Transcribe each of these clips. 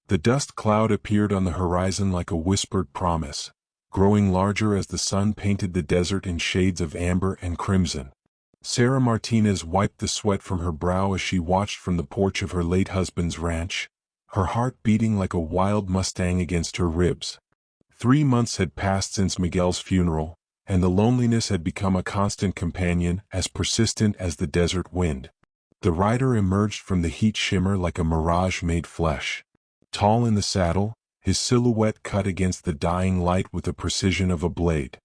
The dust cloud appeared on the horizon like a whispered promise, growing larger as the sun painted the desert in shades of amber and crimson. Sarah Martinez wiped the sweat from her brow as she watched from the porch of her late husband's ranch, her heart beating like a wild Mustang against her ribs. 3 months had passed since Miguel's funeral, and the loneliness had become a constant companion, as persistent as the desert wind. The rider emerged from the heat shimmer like a mirage made flesh. Tall in the saddle, his silhouette cut against the dying light with the precision of a blade.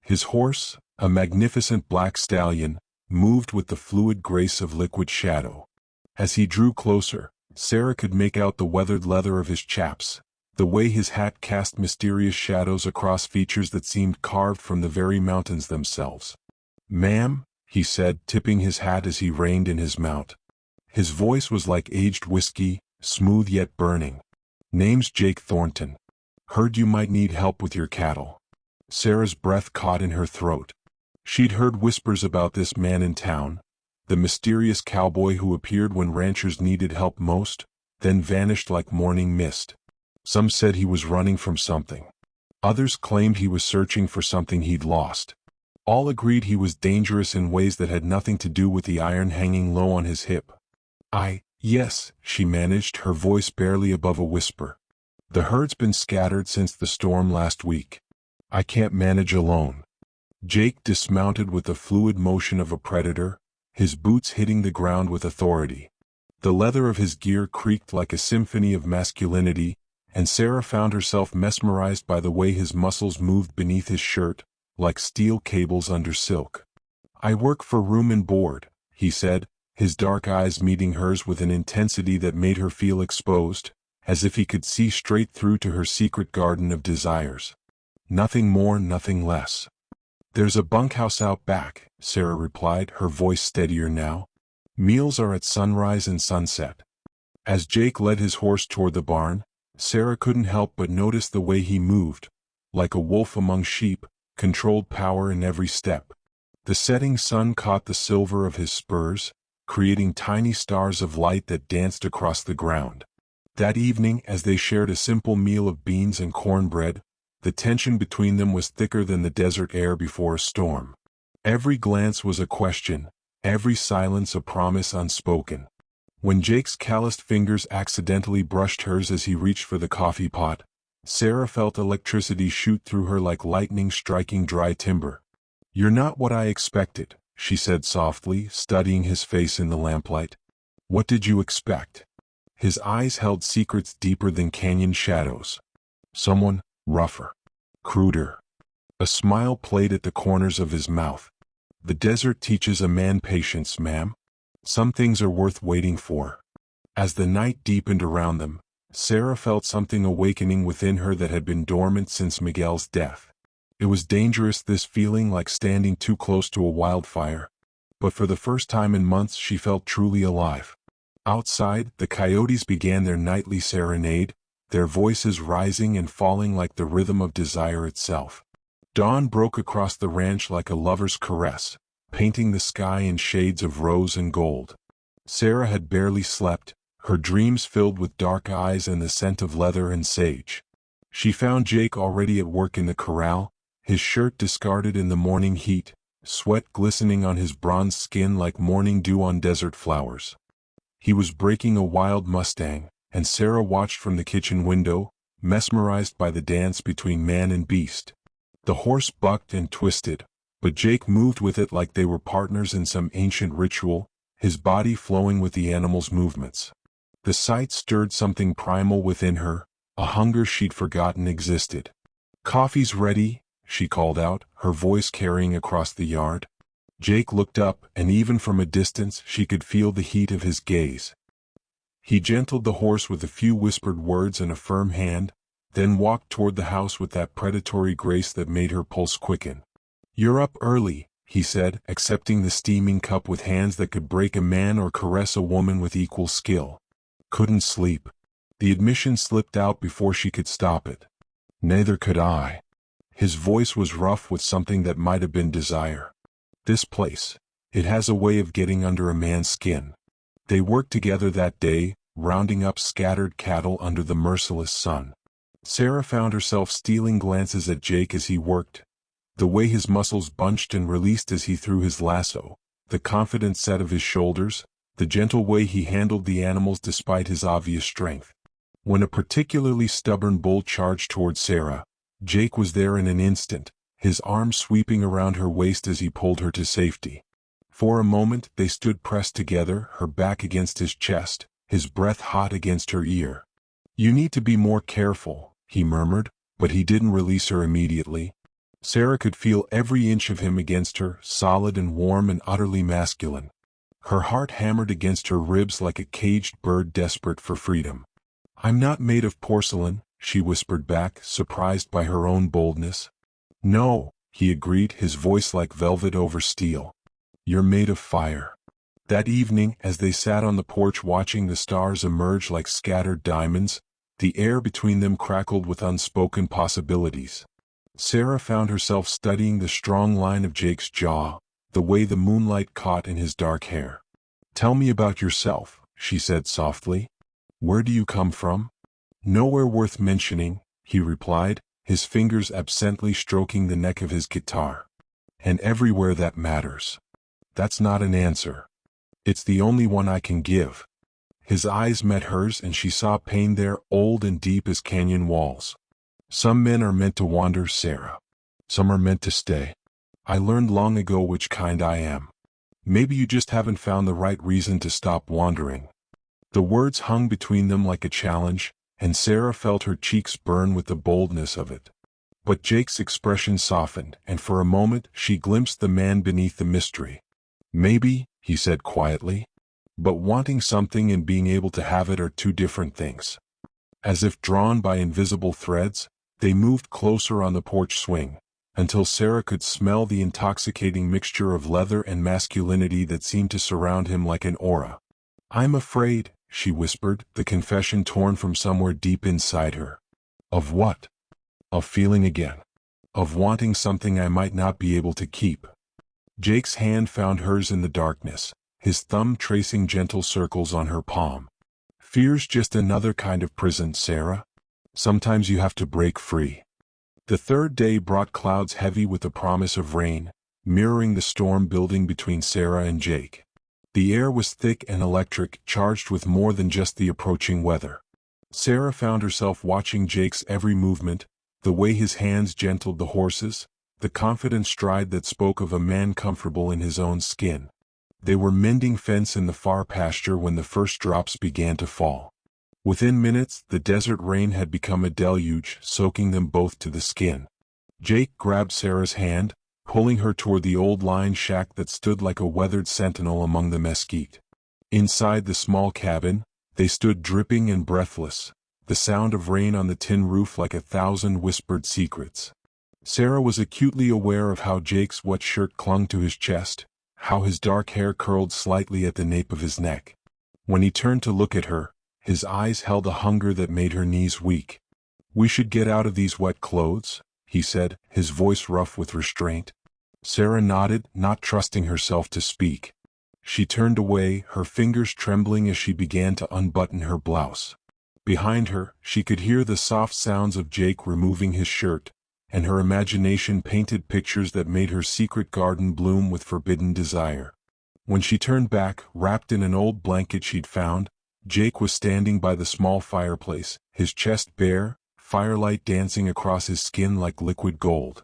His horse, a magnificent black stallion, moved with the fluid grace of liquid shadow. As he drew closer, Sarah could make out the weathered leather of his chaps, the way his hat cast mysterious shadows across features that seemed carved from the very mountains themselves. "Ma'am," he said, tipping his hat as he reined in his mount. His voice was like aged whiskey, smooth yet burning. "Name's Jake Thornton. Heard you might need help with your cattle." Sarah's breath caught in her throat. She'd heard whispers about this man in town, the mysterious cowboy who appeared when ranchers needed help most, then vanished like morning mist. Some said he was running from something. Others claimed he was searching for something he'd lost. All agreed he was dangerous in ways that had nothing to do with the iron hanging low on his hip. Yes, she managed, her voice barely above a whisper. "The herd's been scattered since the storm last week. I can't manage alone." Jake dismounted with the fluid motion of a predator, his boots hitting the ground with authority. The leather of his gear creaked like a symphony of masculinity, and Sarah found herself mesmerized by the way his muscles moved beneath his shirt, like steel cables under silk. "I work for room and board," he said, his dark eyes meeting hers with an intensity that made her feel exposed, as if he could see straight through to her secret garden of desires. "Nothing more, nothing less." "There's a bunkhouse out back," Sarah replied, her voice steadier now. "Meals are at sunrise and sunset." As Jake led his horse toward the barn, Sarah couldn't help but notice the way he moved, like a wolf among sheep, controlled power in every step. The setting sun caught the silver of his spurs, creating tiny stars of light that danced across the ground. That evening, as they shared a simple meal of beans and cornbread, the tension between them was thicker than the desert air before a storm. Every glance was a question, every silence a promise unspoken. When Jake's calloused fingers accidentally brushed hers as he reached for the coffee pot, Sarah felt electricity shoot through her like lightning striking dry timber. "You're not what I expected," she said softly, studying his face in the lamplight. "What did you expect?" His eyes held secrets deeper than canyon shadows. "Someone rougher, cruder." A smile played at the corners of his mouth. "The desert teaches a man patience, ma'am. Some things are worth waiting for." As the night deepened around them, Sarah felt something awakening within her that had been dormant since Miguel's death. It was dangerous, this feeling, like standing too close to a wildfire. But for the first time in months she felt truly alive. Outside, the coyotes began their nightly serenade, their voices rising and falling like the rhythm of desire itself. Dawn broke across the ranch like a lover's caress, painting the sky in shades of rose and gold. Sarah had barely slept, her dreams filled with dark eyes and the scent of leather and sage. She found Jake already at work in the corral, his shirt discarded in the morning heat, sweat glistening on his bronzed skin like morning dew on desert flowers. He was breaking a wild Mustang, and Sarah watched from the kitchen window, mesmerized by the dance between man and beast. The horse bucked and twisted, but Jake moved with it like they were partners in some ancient ritual, his body flowing with the animal's movements. The sight stirred something primal within her, a hunger she'd forgotten existed. "Coffee's ready," she called out, her voice carrying across the yard. Jake looked up, and even from a distance she could feel the heat of his gaze. He gentled the horse with a few whispered words and a firm hand, then walked toward the house with that predatory grace that made her pulse quicken. "You're up early," he said, accepting the steaming cup with hands that could break a man or caress a woman with equal skill. "Couldn't sleep." The admission slipped out before she could stop it. "Neither could I." His voice was rough with something that might have been desire. "This place, it has a way of getting under a man's skin." They worked together that day, rounding up scattered cattle under the merciless sun. Sarah found herself stealing glances at Jake as he worked. The way his muscles bunched and released as he threw his lasso, the confident set of his shoulders, the gentle way he handled the animals despite his obvious strength. When a particularly stubborn bull charged toward Sarah, Jake was there in an instant, his arm sweeping around her waist as he pulled her to safety. For a moment they stood pressed together, her back against his chest, his breath hot against her ear. "You need to be more careful," he murmured, but he didn't release her immediately. Sarah could feel every inch of him against her, solid and warm and utterly masculine. Her heart hammered against her ribs like a caged bird desperate for freedom. "I'm not made of porcelain," she whispered back, surprised by her own boldness. "No," he agreed, his voice like velvet over steel. "You're made of fire." That evening, as they sat on the porch watching the stars emerge like scattered diamonds, the air between them crackled with unspoken possibilities. Sarah found herself studying the strong line of Jake's jaw, the way the moonlight caught in his dark hair. "Tell me about yourself," she said softly. "Where do you come from?" "Nowhere worth mentioning," he replied, his fingers absently stroking the neck of his guitar. "And everywhere that matters." "That's not an answer. It's the only one I can give." His eyes met hers and she saw pain there, old and deep as canyon walls. "Some men are meant to wander, Sarah. Some are meant to stay. I learned long ago which kind I am. Maybe you just haven't found the right reason to stop wandering." The words hung between them like a challenge, and Sarah felt her cheeks burn with the boldness of it. But Jake's expression softened, and for a moment she glimpsed the man beneath the mystery. "Maybe," he said quietly. "But wanting something and being able to have it are two different things." As if drawn by invisible threads, they moved closer on the porch swing, until Sarah could smell the intoxicating mixture of leather and masculinity that seemed to surround him like an aura. "I'm afraid," she whispered, the confession torn from somewhere deep inside her. "Of what?" "Of feeling again. Of wanting something I might not be able to keep." Jake's hand found hers in the darkness, his thumb tracing gentle circles on her palm. "Fear's just another kind of prison, Sarah. Sometimes you have to break free." The third day brought clouds heavy with the promise of rain, mirroring the storm building between Sarah and Jake. The air was thick and electric, charged with more than just the approaching weather. Sarah found herself watching Jake's every movement, the way his hands gentled the horses, the confident stride that spoke of a man comfortable in his own skin. They were mending fence in the far pasture when the first drops began to fall. Within minutes, the desert rain had become a deluge, soaking them both to the skin. Jake grabbed Sarah's hand, pulling her toward the old line shack that stood like a weathered sentinel among the mesquite. Inside the small cabin, they stood dripping and breathless, the sound of rain on the tin roof like 1,000 whispered secrets. Sarah was acutely aware of how Jake's wet shirt clung to his chest, how his dark hair curled slightly at the nape of his neck. When he turned to look at her, his eyes held a hunger that made her knees weak. "We should get out of these wet clothes," he said, his voice rough with restraint. Sarah nodded, not trusting herself to speak. She turned away, her fingers trembling as she began to unbutton her blouse. Behind her, she could hear the soft sounds of Jake removing his shirt, and her imagination painted pictures that made her secret garden bloom with forbidden desire. When she turned back, wrapped in an old blanket she'd found, Jake was standing by the small fireplace, his chest bare, firelight dancing across his skin like liquid gold.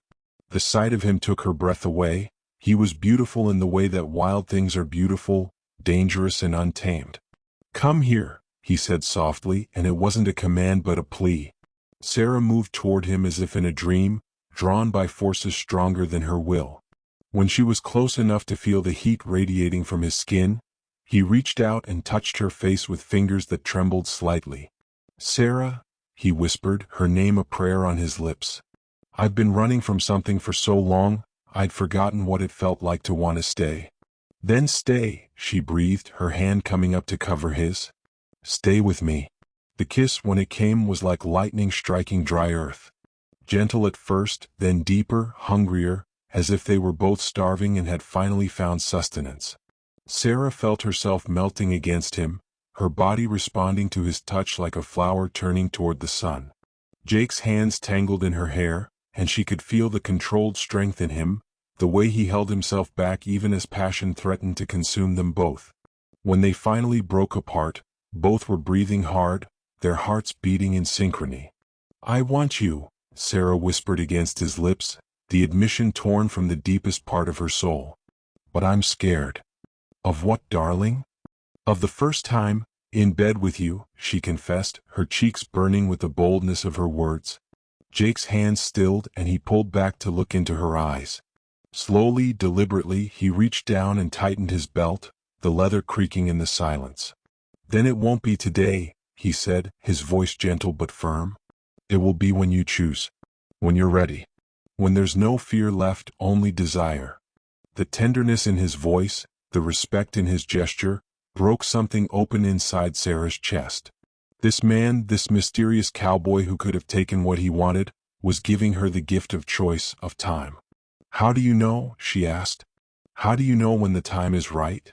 The sight of him took her breath away. He was beautiful in the way that wild things are beautiful, dangerous and untamed. "Come here," he said softly, and it wasn't a command but a plea. Sarah moved toward him as if in a dream, drawn by forces stronger than her will. When she was close enough to feel the heat radiating from his skin, he reached out and touched her face with fingers that trembled slightly. "Sarah," he whispered, her name a prayer on his lips. "I've been running from something for so long, I'd forgotten what it felt like to want to stay." "Then stay," she breathed, her hand coming up to cover his. "Stay with me." The kiss, when it came, was like lightning striking dry earth. Gentle at first, then deeper, hungrier, as if they were both starving and had finally found sustenance. Sarah felt herself melting against him, her body responding to his touch like a flower turning toward the sun. Jake's hands tangled in her hair, and she could feel the controlled strength in him, the way he held himself back even as passion threatened to consume them both. When they finally broke apart, both were breathing hard, their hearts beating in synchrony. "I want you," Sarah whispered against his lips, the admission torn from the deepest part of her soul. "But I'm scared." "Of what, darling?" "Of the first time, in bed with you," she confessed, her cheeks burning with the boldness of her words. Jake's hands stilled and he pulled back to look into her eyes. Slowly, deliberately, he reached down and tightened his belt, the leather creaking in the silence. "Then it won't be today," he said, his voice gentle but firm. "It will be when you choose. When you're ready. When there's no fear left, only desire." The tenderness in his voice, the respect in his gesture, broke something open inside Sarah's chest. This man, this mysterious cowboy who could have taken what he wanted, was giving her the gift of choice, of time. "How do you know?" she asked. "How do you know when the time is right?"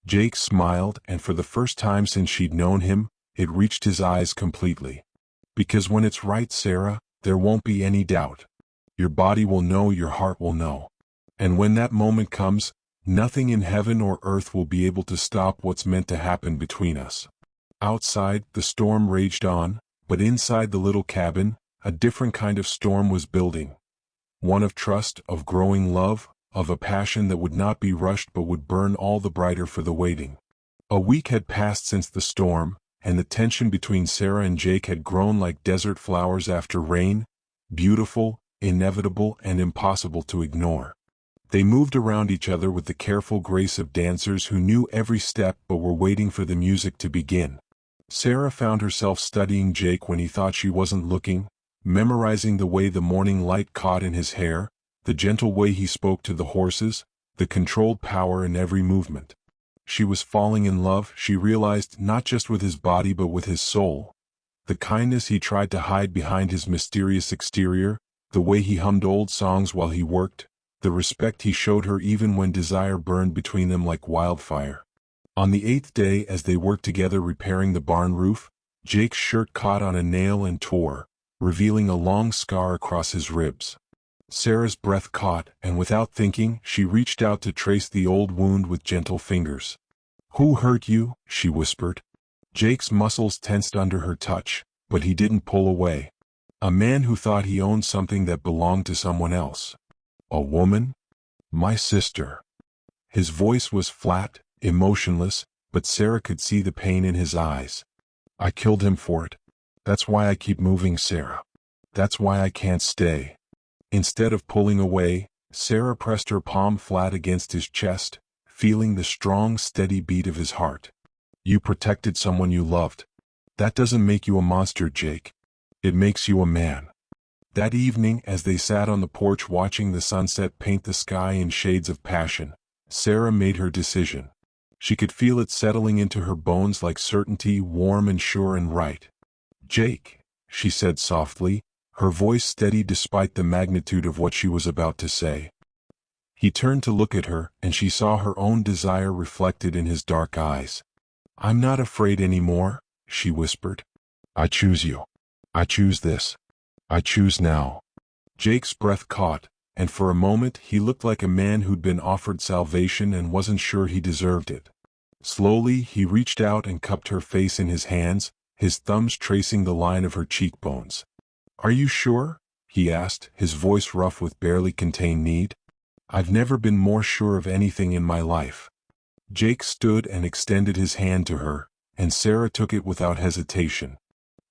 Jake smiled, and for the first time since she'd known him, it reached his eyes completely. "Because when it's right, Sarah, there won't be any doubt. Your body will know, your heart will know. And when that moment comes, nothing in heaven or earth will be able to stop what's meant to happen between us." Outside, the storm raged on, but inside the little cabin, a different kind of storm was building. One of trust, of growing love, of a passion that would not be rushed but would burn all the brighter for the waiting. A week had passed since the storm, and the tension between Sarah and Jake had grown like desert flowers after rain, beautiful, inevitable, and impossible to ignore. They moved around each other with the careful grace of dancers who knew every step but were waiting for the music to begin. Sarah found herself studying Jake when he thought she wasn't looking, memorizing the way the morning light caught in his hair, the gentle way he spoke to the horses, the controlled power in every movement. She was falling in love, she realized, not just with his body but with his soul. The kindness he tried to hide behind his mysterious exterior, the way he hummed old songs while he worked, the respect he showed her even when desire burned between them like wildfire. On the 8th day, as they worked together repairing the barn roof, Jake's shirt caught on a nail and tore, revealing a long scar across his ribs. Sarah's breath caught, and without thinking, she reached out to trace the old wound with gentle fingers. "Who hurt you?" she whispered. Jake's muscles tensed under her touch, but he didn't pull away. "A man who thought he owned something that belonged to someone else." "A woman?" "My sister." His voice was flat, emotionless, but Sarah could see the pain in his eyes. "I killed him for it. That's why I keep moving, Sarah. That's why I can't stay." Instead of pulling away, Sarah pressed her palm flat against his chest, feeling the strong, steady beat of his heart. "You protected someone you loved. That doesn't make you a monster, Jake. It makes you a man." That evening, as they sat on the porch watching the sunset paint the sky in shades of passion, Sarah made her decision. She could feel it settling into her bones like certainty, warm and sure and right. "Jake," she said softly, her voice steady despite the magnitude of what she was about to say. He turned to look at her, and she saw her own desire reflected in his dark eyes. "I'm not afraid anymore," she whispered. "I choose you. I choose this. I choose now." Jake's breath caught, and for a moment he looked like a man who'd been offered salvation and wasn't sure he deserved it. Slowly he reached out and cupped her face in his hands, his thumbs tracing the line of her cheekbones. "Are you sure?" he asked, his voice rough with barely contained need. "I've never been more sure of anything in my life." Jake stood and extended his hand to her, and Sarah took it without hesitation.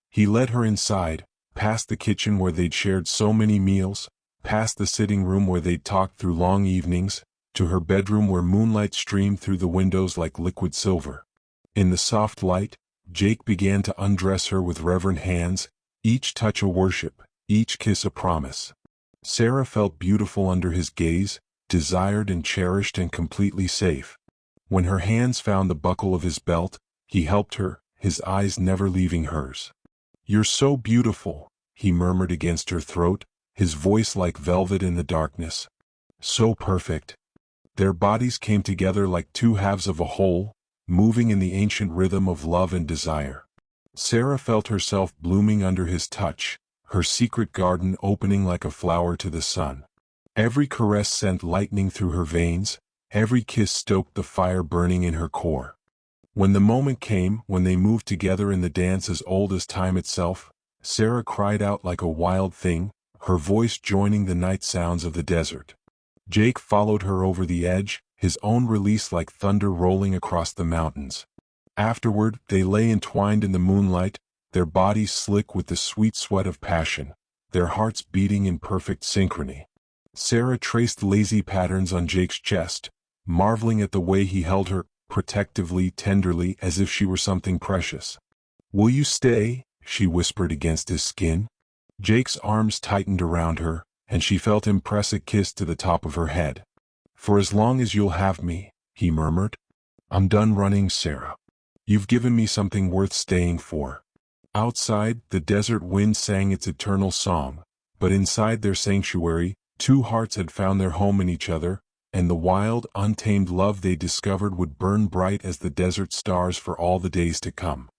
He led her inside, past the kitchen where they'd shared so many meals, past the sitting room where they'd talked through long evenings, to her bedroom where moonlight streamed through the windows like liquid silver. In the soft light, Jake began to undress her with reverent hands, each touch a worship, each kiss a promise. Sarah felt beautiful under his gaze, desired and cherished and completely safe. When her hands found the buckle of his belt, he helped her, his eyes never leaving hers. "You're so beautiful," he murmured against her throat, his voice like velvet in the darkness. "So perfect." Their bodies came together like two halves of a whole, moving in the ancient rhythm of love and desire. Sarah felt herself blooming under his touch, her secret garden opening like a flower to the sun. Every caress sent lightning through her veins, every kiss stoked the fire burning in her core. When the moment came, when they moved together in the dance as old as time itself, Sarah cried out like a wild thing, her voice joining the night sounds of the desert. Jake followed her over the edge, his own release like thunder rolling across the mountains. Afterward, they lay entwined in the moonlight, their bodies slick with the sweet sweat of passion, their hearts beating in perfect synchrony. Sarah traced lazy patterns on Jake's chest, marveling at the way he held her, protectively, tenderly, as if she were something precious. "Will you stay?" she whispered against his skin. Jake's arms tightened around her, and she felt him press a kiss to the top of her head. "For as long as you'll have me," he murmured. "I'm done running, Sarah. You've given me something worth staying for." Outside, the desert wind sang its eternal song, but inside their sanctuary, two hearts had found their home in each other, and the wild, untamed love they discovered would burn bright as the desert stars for all the days to come.